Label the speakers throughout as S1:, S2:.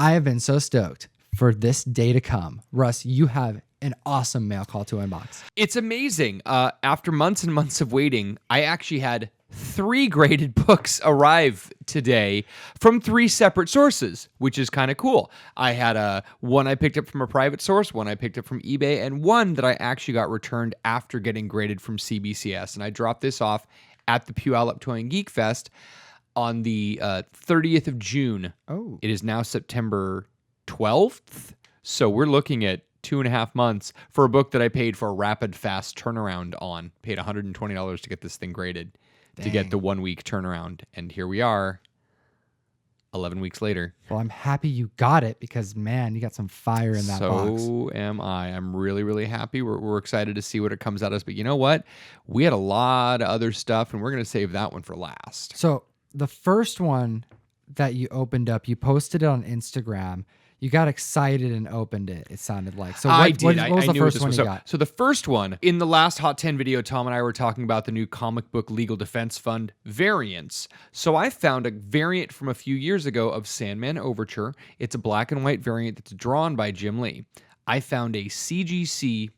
S1: I have been so stoked for this day to come. Russ, you have an awesome mail call to unbox.
S2: It's amazing. After months and months of waiting, I actually had 3 graded books arrive today from 3 separate sources, which is kind of cool. I had one I picked up from a private source, one I picked up from eBay, and one that I actually got returned after getting graded from CBCS. And I dropped this off at the Puyallup Toy and Geek Fest on the 30th of June.
S1: Oh.
S2: It is now September 12th. So we're looking at 2.5 months for a book that I paid for a rapid, fast turnaround on. Paid $120 to get this thing graded.
S1: Dang.
S2: To get the 1 week turnaround. And here we are, 11 weeks later.
S1: Well, I'm happy you got it because, man, you got some fire in that box.
S2: So am I. I'm really, really happy. We're excited to see what it comes out as. But you know what? We had a lot of other stuff, and we're going to save that one for last.
S1: So the first one that you opened up, you posted it on Instagram. You got excited and opened it, it sounded like. So
S2: I did.
S1: What was the first one you got?
S2: So the first one, in the last Hot 10 video, Tom and I were talking about the new comic book legal defense fund variants. So I found a variant from a few years ago of Sandman Overture. It's a black and white variant that's drawn by Jim Lee. I found a CGC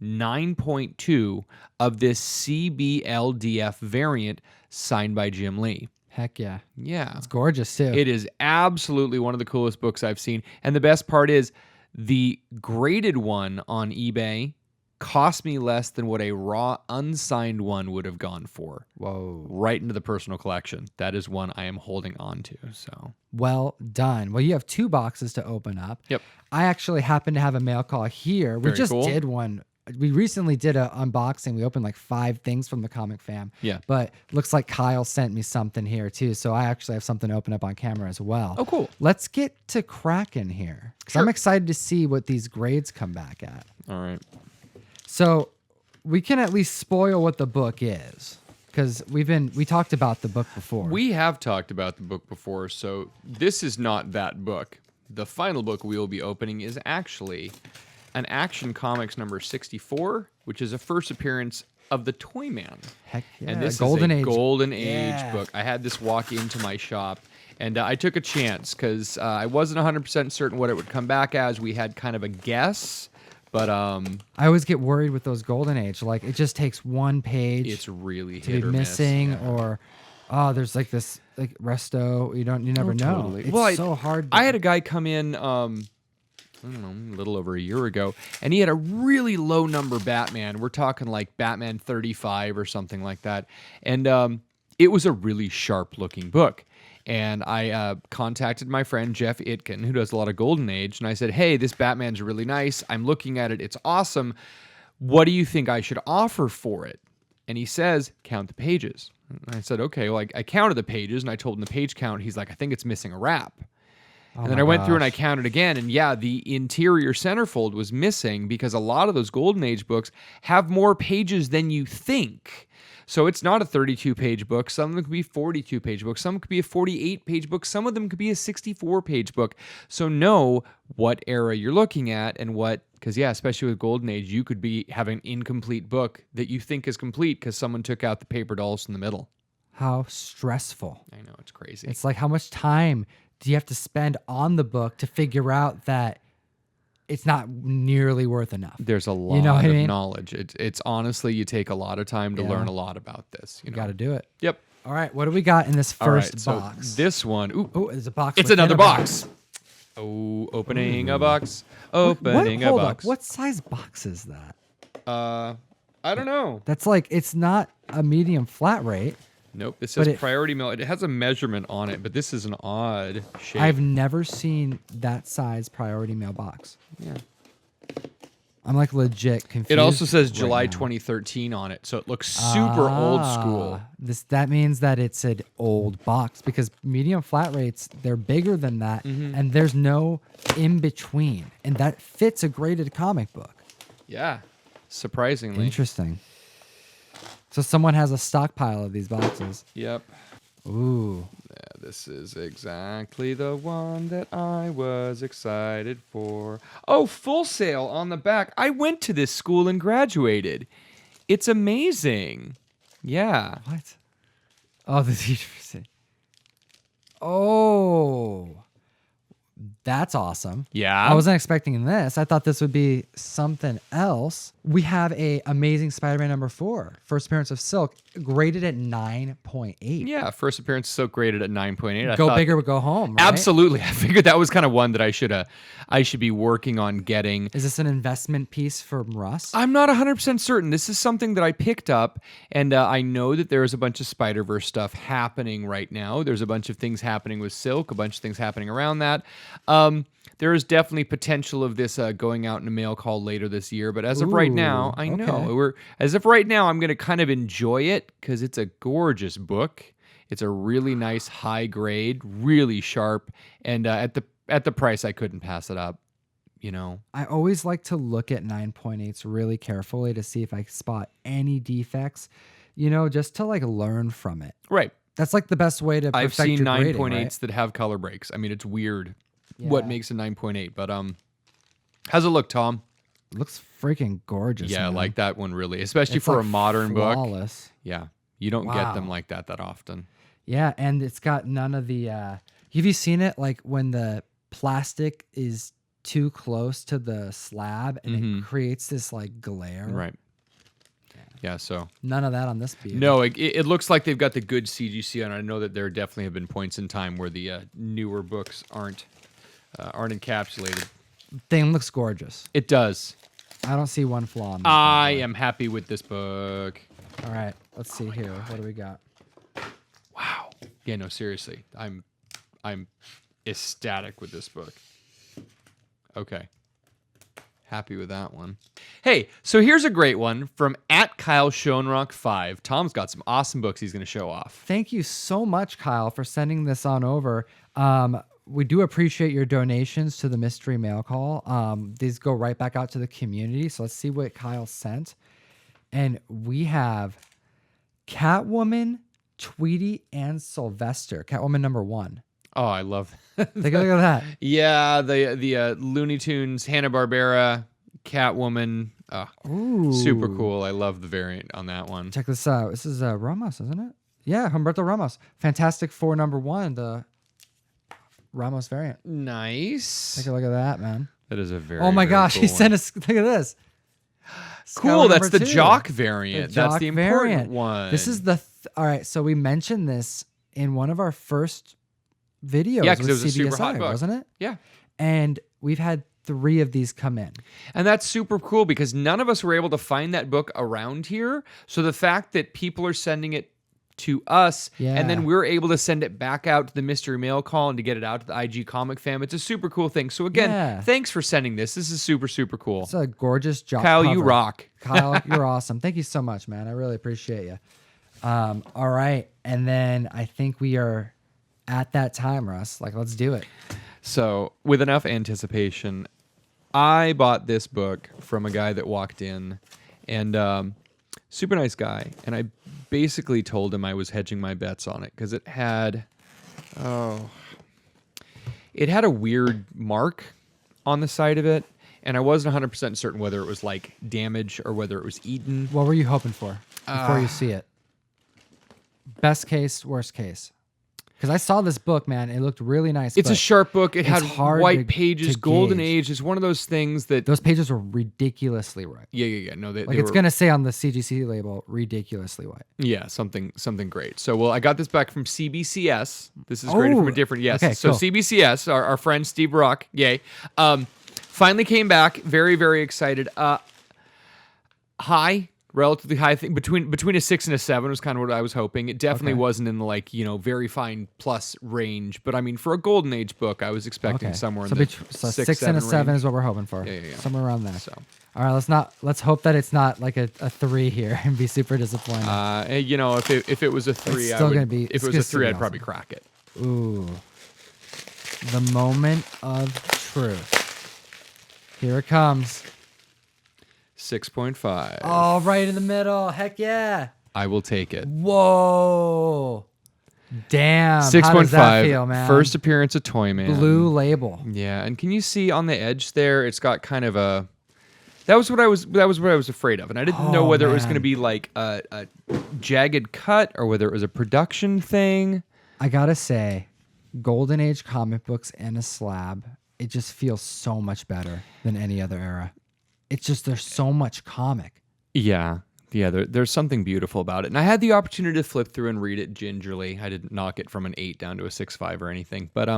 S2: 9.2 of this CBLDF variant signed by Jim Lee.
S1: Heck yeah.
S2: Yeah.
S1: It's gorgeous too.
S2: It is absolutely one of the coolest books I've seen. And the best part is the graded one on eBay cost me less than what a raw unsigned one would have gone for.
S1: Whoa.
S2: Right into the personal collection. That is one I am holding on to. So
S1: well done. Well, you have 2 boxes to open up.
S2: Yep.
S1: I actually happen to have a mail call here. We
S2: Very
S1: just
S2: cool.
S1: did one. We recently did an unboxing. We opened like 5 things from the Comic Fam.
S2: Yeah.
S1: But looks like Kyle sent me something here too. So I actually have something to open up on camera as well.
S2: Oh, cool.
S1: Let's get to cracking here. Because
S2: Sure.
S1: I'm excited to see what these grades come back at.
S2: all right.
S1: So we can at least spoil what the book is. Because we talked about the book before.
S2: We have talked about the book before, so this is not that book. The final book we will be opening is actually an Action Comics number 64, which is a first appearance of the Toyman.
S1: Heck yeah.
S2: And this
S1: Golden
S2: is a
S1: Age.
S2: Golden Age
S1: Yeah.
S2: book. I had this walk into my shop, and I took a chance because I wasn't 100% certain what it would come back as. We had kind of a guess, but
S1: I always get worried with those Golden Age. Like, it just takes one page
S2: it's really
S1: to
S2: hit
S1: be
S2: or
S1: missing,
S2: miss. Yeah.
S1: or there's like this like resto. You never know.
S2: Totally.
S1: It's so hard.
S2: I had a guy come in, I don't know, a little over a year ago, and he had a really low number Batman. We're talking like Batman 35 or something like that. And it was a really sharp looking book. And I contacted my friend Jeff Itkin, who does a lot of Golden Age, and I said, hey, this Batman's really nice. I'm looking at it. It's awesome. What do you think I should offer for it? And he says, count the pages. And I said, okay. Well, I counted the pages, and I told him the page count. He's like, I think it's missing a wrap.
S1: Oh
S2: And then
S1: my
S2: I went through and I
S1: gosh.
S2: counted again, and yeah, the interior centerfold was missing because a lot of those Golden Age books have more pages than you think. So it's not a 32-page book. Some of them could be 42-page books. Some could be a 48-page book. Some of them could be a 64-page book. So know what era you're looking at and what, because yeah, especially with Golden Age, you could be having an incomplete book that you think is complete because someone took out the paper dolls in the middle.
S1: How stressful.
S2: I know, it's crazy.
S1: It's like, how much time do you have to spend on the book to figure out that it's not nearly worth enough?
S2: There's a lot
S1: know what I
S2: of
S1: mean?
S2: knowledge. It's honestly, you take a lot of time to
S1: Yeah.
S2: learn a lot about this.
S1: You got to do it.
S2: Yep.
S1: All right, what do we got in this
S2: All right.
S1: first
S2: So
S1: box?
S2: this one, ooh,
S1: Oh, there's a box.
S2: it's
S1: within
S2: another
S1: a
S2: box. Oh, opening a box. Opening a
S1: Hold
S2: box.
S1: up. What size box is that?
S2: I don't know.
S1: That's like, it's not a medium flat rate.
S2: Nope. This
S1: But
S2: says
S1: it-
S2: priority mail. It has a measurement on it, but this is an odd shape.
S1: I've never seen that size priority mail box.
S2: Yeah.
S1: I'm like legit confused.
S2: It also says
S1: right
S2: July
S1: now.
S2: 2013 on it, so it looks super old school.
S1: That means that it's an old box because medium flat rates, they're bigger than that,
S2: Mm-hmm.
S1: and there's no in between, and that fits a graded comic book.
S2: Yeah. Surprisingly.
S1: Interesting. So someone has a stockpile of these boxes.
S2: Yep.
S1: Ooh.
S2: Yeah, this is exactly the one that I was excited for. Oh, Full Sail on the back. I went to this school and graduated. It's amazing. Yeah.
S1: What? Oh, the teacher said. Oh. That's awesome.
S2: Yeah.
S1: I wasn't expecting this. I thought this would be something else. We have a Amazing Spider-Man number 4, first appearance of Silk, graded at 9.8.
S2: Yeah, first appearance so graded at 9.8.
S1: Go big or go home, right?
S2: Absolutely. I figured that was kind of one that I should be working on getting.
S1: Is this an investment piece from Russ?
S2: I'm not 100% certain. This is something that I picked up, and I know that there's a bunch of Spider-Verse stuff happening right now. There's a bunch of things happening with Silk, a bunch of things happening around that. There is definitely potential of this going out in a mail call later this year, but as of right now, I know as of right now, I'm going to kind of enjoy it because it's a gorgeous book. It's a really nice high grade, really sharp, and at the price, I couldn't pass it up. You know,
S1: I always like to look at 9.8s really carefully to see if I spot any defects, just to like learn from it.
S2: Right.
S1: That's like the best way to perfect
S2: I've seen
S1: your grading,
S2: 9.8s
S1: right?
S2: that have color breaks. I mean, it's weird
S1: Yeah.
S2: what makes a 9.8, but how's it look, Tom?
S1: It looks freaking gorgeous.
S2: Yeah, I
S1: man.
S2: like that one really, especially
S1: It's
S2: for
S1: like
S2: a modern book.
S1: flawless.
S2: Yeah, you don't get them
S1: Wow.
S2: like that often.
S1: Yeah, and it's got none of the. Have you seen it? Like when the plastic is too close to the slab and it creates this like glare.
S2: Right. Yeah, so
S1: None of that on this beauty.
S2: no, it looks like they've got the good CGC on. I know that there definitely have been points in time where the newer books aren't encapsulated.
S1: Thing looks gorgeous.
S2: It does.
S1: I don't see one flaw in this.
S2: I am happy with this book.
S1: All right, let's see here. What do we got?
S2: Wow. Yeah, no, seriously. I'm ecstatic with this book. Okay. Happy with that one. Hey, so here's a great one from @KyleSchoenrock5. Tom's got some awesome books he's going to show off.
S1: Thank you so much, Kyle, for sending this on over. We do appreciate your donations to the mystery mail call. These go right back out to the community. So let's see what Kyle sent. And we have Catwoman, Tweety, and Sylvester. Catwoman number 1.
S2: Oh, I love
S1: Take a look at that.
S2: Yeah, the Looney Tunes, Hanna-Barbera, Catwoman.
S1: Ooh.
S2: Super cool. I love the variant on that one.
S1: Check this out. This is Ramos, isn't it? Yeah, Humberto Ramos. Fantastic Four number 1, the Ramos variant.
S2: Nice.
S1: Take a look at that, man.
S2: That is a very
S1: Oh my
S2: very
S1: gosh,
S2: cool
S1: he
S2: one.
S1: sent us. Look at this.
S2: Cool, that's the
S1: number 2.
S2: Jock variant.
S1: The
S2: That's
S1: Jock
S2: the important
S1: variant.
S2: one.
S1: This is the all right. So we mentioned this in one of our first videos.
S2: Yeah, 'cause
S1: with
S2: it was a super hot
S1: CBSI,
S2: book.
S1: wasn't it?
S2: Yeah.
S1: And we've had 3 of these come in.
S2: And that's super cool because none of us were able to find that book around here. So the fact that people are sending it to us and then
S1: Yeah.
S2: we're able to send it back out to the mystery mail call and to get it out to the IG comic fam, it's a super cool thing. So again,
S1: Yeah.
S2: thanks for sending this. This is super, super cool.
S1: It's a gorgeous job.
S2: Kyle, you rock.
S1: Kyle, you're awesome. Thank you so much, man. I really appreciate you. All right. And then I think we are at that time, Russ. Like, let's do it.
S2: So, with enough anticipation, I bought this book from a guy that walked in, and super nice guy. And I basically told him I was hedging my bets on it because it had a weird mark on the side of it, and I wasn't 100% certain whether it was like damage or whether it was eaten.
S1: What were you hoping for before you see it? Best case, worst case. Because I saw this book, man. It looked really nice.
S2: It's a
S1: but
S2: sharp book. It had
S1: hard
S2: white
S1: to
S2: pages, golden
S1: gauge.
S2: age. It's one of those things that
S1: Those pages were ridiculously white.
S2: yeah. No, they
S1: Like it's
S2: were,
S1: gonna say on the CGC label, ridiculously white.
S2: yeah, something great. So, well, I got this back from CBCS. This is great from a different yes.
S1: okay,
S2: So
S1: cool.
S2: CBCS, our friend Steve Rock, yay, finally came back. Very, very excited. Relatively high thing between a 6 and a 7 was kind of what I was hoping. It definitely
S1: Okay.
S2: wasn't in the very fine plus range, but I mean for a golden age book, I was expecting
S1: Okay.
S2: somewhere
S1: so
S2: in the
S1: so
S2: 6,
S1: 6 and a 7
S2: range.
S1: is what we're hoping for.
S2: Yeah.
S1: Somewhere around there.
S2: So.
S1: All right, let's hope that it's not like a 3 here and be super disappointed.
S2: If it was a 3,
S1: It's
S2: I
S1: still
S2: would.
S1: gonna be-
S2: If
S1: it's
S2: it was
S1: gonna
S2: a 3, I'd
S1: be
S2: probably
S1: awesome.
S2: crack it.
S1: Ooh. The moment of truth. Here it comes.
S2: 6.5.
S1: Oh, right in the middle. Heck yeah.
S2: I will take it.
S1: Whoa. Damn.
S2: 6.5.
S1: How does that feel, man?
S2: First appearance of Toyman.
S1: blue label.
S2: Yeah, and can you see on the edge there? It's got kind of a. That was what I was afraid of, and I didn't know
S1: Oh,
S2: whether it was
S1: man.
S2: going to be like a jagged cut or whether it was a production thing.
S1: I gotta say, Golden Age comic books in a slab it just feels so much better than any other era. It's just there's so much comic.
S2: Yeah. Yeah, there's something beautiful about it. And I had the opportunity to flip through and read it gingerly. I didn't knock it from an 8 down to a 6.5 or anything. But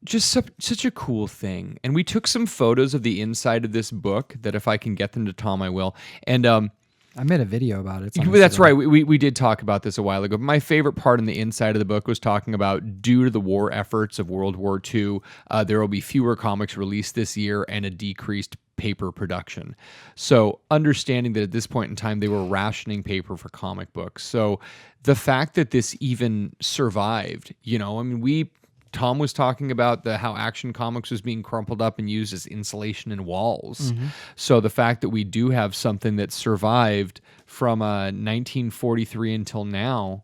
S2: just such a cool thing. And we took some photos of the inside of this book that if I can get them to Tom, I will. And
S1: I made a video about it.
S2: that's right. We did talk about this a while ago. My favorite part on the inside of the book was talking about, due to the war efforts of World War II, there will be fewer comics released this year and a decreased paper production. So understanding that at this point in time, they were rationing paper for comic books. So the fact that this even survived, Tom was talking about how Action Comics was being crumpled up and used as insulation in walls. So the fact that we do have something that survived from 1943 until now,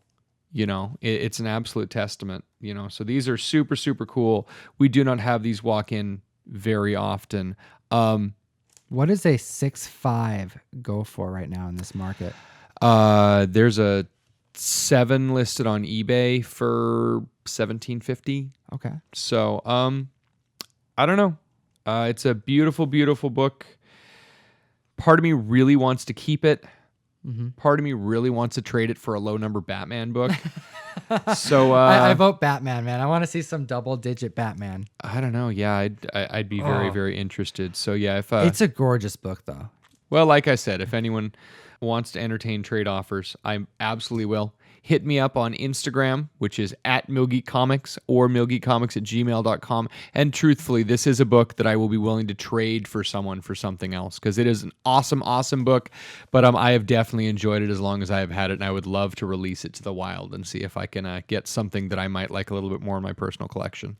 S2: it's an absolute testament. So these are super, super cool. We do not have these walk in very often.
S1: What does a 6.5 go for right now in this market?
S2: There's a 7 listed on eBay for $17.50.
S1: Okay.
S2: So, I don't know. It's a beautiful, beautiful book. Part of me really wants to keep it. Part of me really wants to trade it for a low number Batman book. So
S1: I vote Batman, man. I want to see some double-digit Batman.
S2: I don't know. Yeah, I'd be very, very interested. So yeah, if
S1: it's a gorgeous book, though.
S2: Well, like I said, if anyone wants to entertain trade offers, I absolutely will. Hit me up on Instagram, which is at MillGeekComics, or MillGeekComics@gmail.com. And truthfully, this is a book that I will be willing to trade for someone for something else, because it is an awesome, awesome book. But I have definitely enjoyed it as long as I have had it, and I would love to release it to the wild and see if I can get something that I might like a little bit more in my personal collection.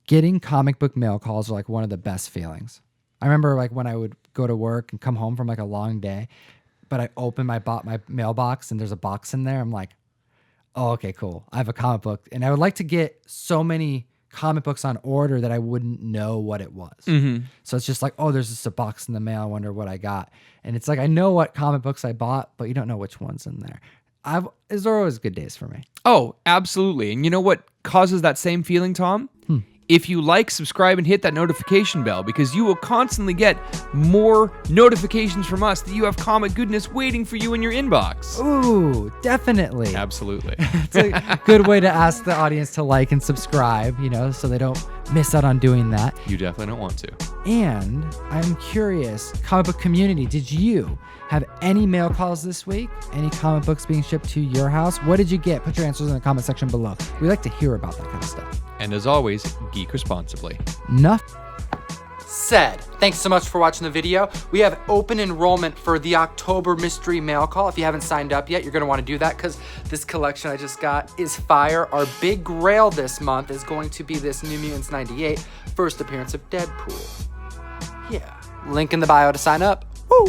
S1: Getting comic book mail calls are like one of the best feelings. I remember like when I would go to work and come home from like a long day, but I open my mailbox and there's a box in there. I'm like, oh, okay, cool. I have a comic book. And I would like to get so many comic books on order that I wouldn't know what it was. So it's just like, oh, there's just a box in the mail. I wonder what I got. And it's like, I know what comic books I bought, but you don't know which one's in there. These are always good days for me.
S2: Oh, absolutely. And you know what causes that same feeling, Tom? If you like, subscribe, and hit that notification bell, because you will constantly get more notifications from us that you have comic goodness waiting for you in your inbox.
S1: Ooh, definitely.
S2: Absolutely.
S1: It's a good way to ask the audience to like and subscribe, so they don't miss out on doing that.
S2: You definitely don't want to.
S1: And I'm curious, comic book community, did you have any mail calls this week? Any comic books being shipped to your house? What did you get? Put your answers in the comment section below. We like to hear about that kind of stuff.
S2: And as always, geek responsibly.
S1: Enough said. Thanks so much for watching the video. We have open enrollment for the October mystery mail call. If you haven't signed up yet, you're going to want to do that, because this collection I just got is fire. Our big grail this month is going to be this New Mutants 98 first appearance of Deadpool. Yeah. Link in the bio to sign up. Woo!